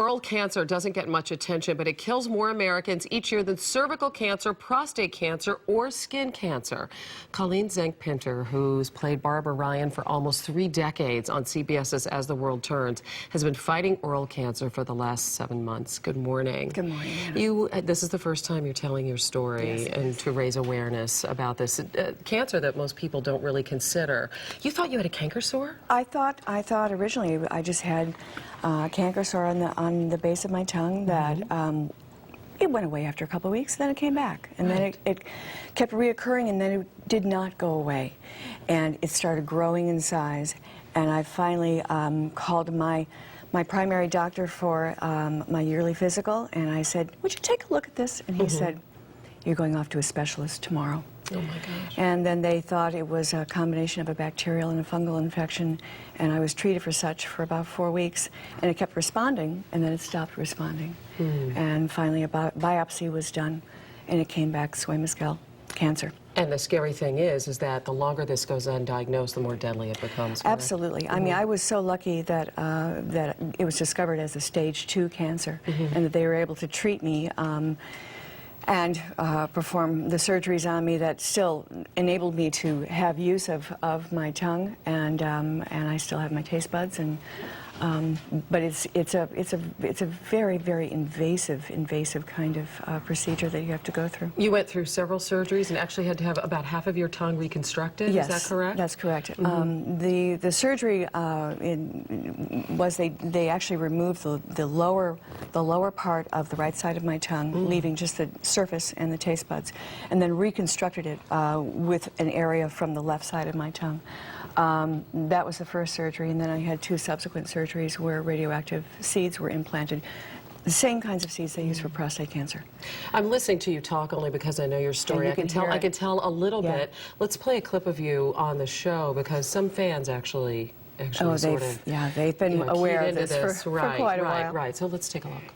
Oral cancer doesn't get much attention, but it kills more Americans each year than cervical cancer, prostate cancer, or skin cancer. Colleen Zenk Pinter, who's played Barbara Ryan for almost 3 decades on CBS's As the World Turns, has been fighting oral cancer for the last 7 months. Good morning. Good morning. This is the first time you're telling your story, Yes, and to raise awareness about this cancer that most people don't really consider. You thought you had a canker sore? I thought originally I just had a canker sore on the base of my tongue that it went away after a couple of weeks, then it came back, and then it kept reoccurring, and then it did not go away, and it started growing in size, and I finally called my primary doctor for my yearly physical, and I said, "Would you take a look at this?" And he said, "You're going off to a specialist tomorrow." Oh my gosh. And then they thought it was a combination of a bacterial and a fungal infection, and I was treated for such for about 4 weeks, and it kept responding, and then it stopped responding. And finally a biopsy was done, and it came back squamous cell cancer. And the scary thing is that the longer this goes undiagnosed, the more deadly it becomes. Correct? Absolutely. I mean, I was so lucky that that it was discovered as a stage 2 cancer, and that they were able to treat me and perform the surgeries on me that still enabled me to have use of my tongue, and I still have my taste buds, and but it's a very, very invasive kind of procedure that you have to go through. You went through several surgeries and actually had to have about half of your tongue reconstructed. Yes, is that correct? That's correct. The surgery was they actually removed the lower part of the right side of my tongue, leaving just the surface and the taste buds, and then reconstructed it with an area from the left side of my tongue. That was the first surgery, and then I had 2 subsequent surgeries where radioactive seeds were implanted. The same kinds of seeds they use for prostate cancer. I'm listening to you talk only because I know your story. I can tell a little bit. Let's play a clip of you on the show, because some fans actually they've been aware of this for quite a while. Right. So let's take a look.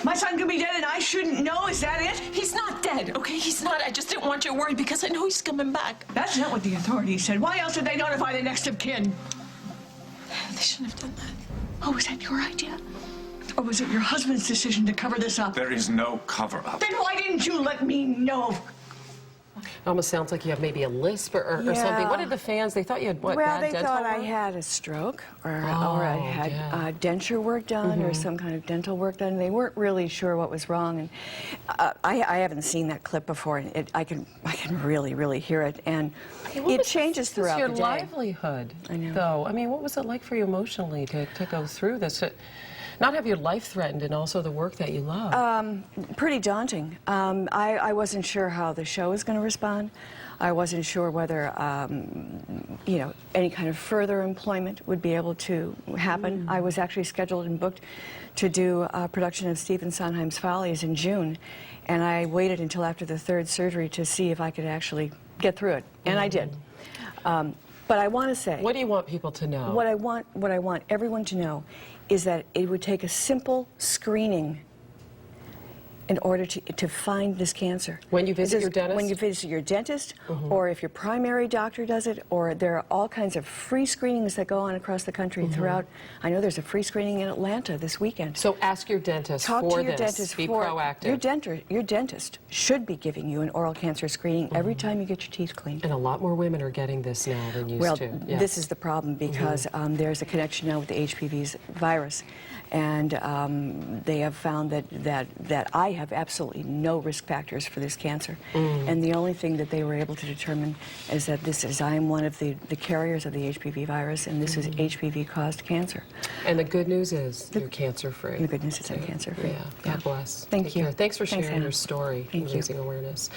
My son could be dead and I shouldn't know, is that it? He's not dead, okay? He's not. I just didn't want you to worry because I know he's coming back. That's not what the authorities said. Why else would they notify the next of kin? They shouldn't have done that. Oh, was that your idea? Or was it your husband's decision to cover this up? There is no cover-up. Then why didn't you let me know? It almost sounds like you have maybe a lisp or something. What did the fans, they thought you had what, Well, bad they dental thought I work? had a stroke, or I had denture work done, or some kind of dental work done. They weren't really sure what was wrong, and I haven't seen that clip before, and I can really hear it, and it changes throughout the day. Your livelihood, I know. though. I mean, what was it like for you emotionally to go through this? Not have your life threatened, and also the work that you love. Pretty daunting. I wasn't sure how the show was going to respond. I wasn't sure whether, you know, any kind of further employment would be able to happen. I was actually scheduled and booked to do a production of Stephen Sondheim's Follies in June, and I waited until after the 3rd surgery to see if I could actually get through it, and I did. But I want to say... What do you want people to know? What I want everyone to know is that it would take a simple screening in order to find this cancer. When you visit your dentist? When you visit your dentist, or if your primary doctor does it, or there are all kinds of free screenings that go on across the country throughout. I know there's a free screening in Atlanta this weekend. So ask your dentist Talk for to your this. dentist. Be proactive. Your dentist should be giving you an oral cancer screening every time you get your teeth cleaned. And a lot more women are getting this now than used to. Well, this is the problem, because there's a connection now with the HPV virus, and they have found that I have absolutely no risk factors for this cancer, and the only thing that they were able to determine is that I am one of the carriers of the HPV virus, and this is HPV-caused cancer. And the good news is you're cancer-free. The good news is I'm cancer-free. Yeah. God bless. Thank you. Thanks for sharing Anna. your story and raising awareness.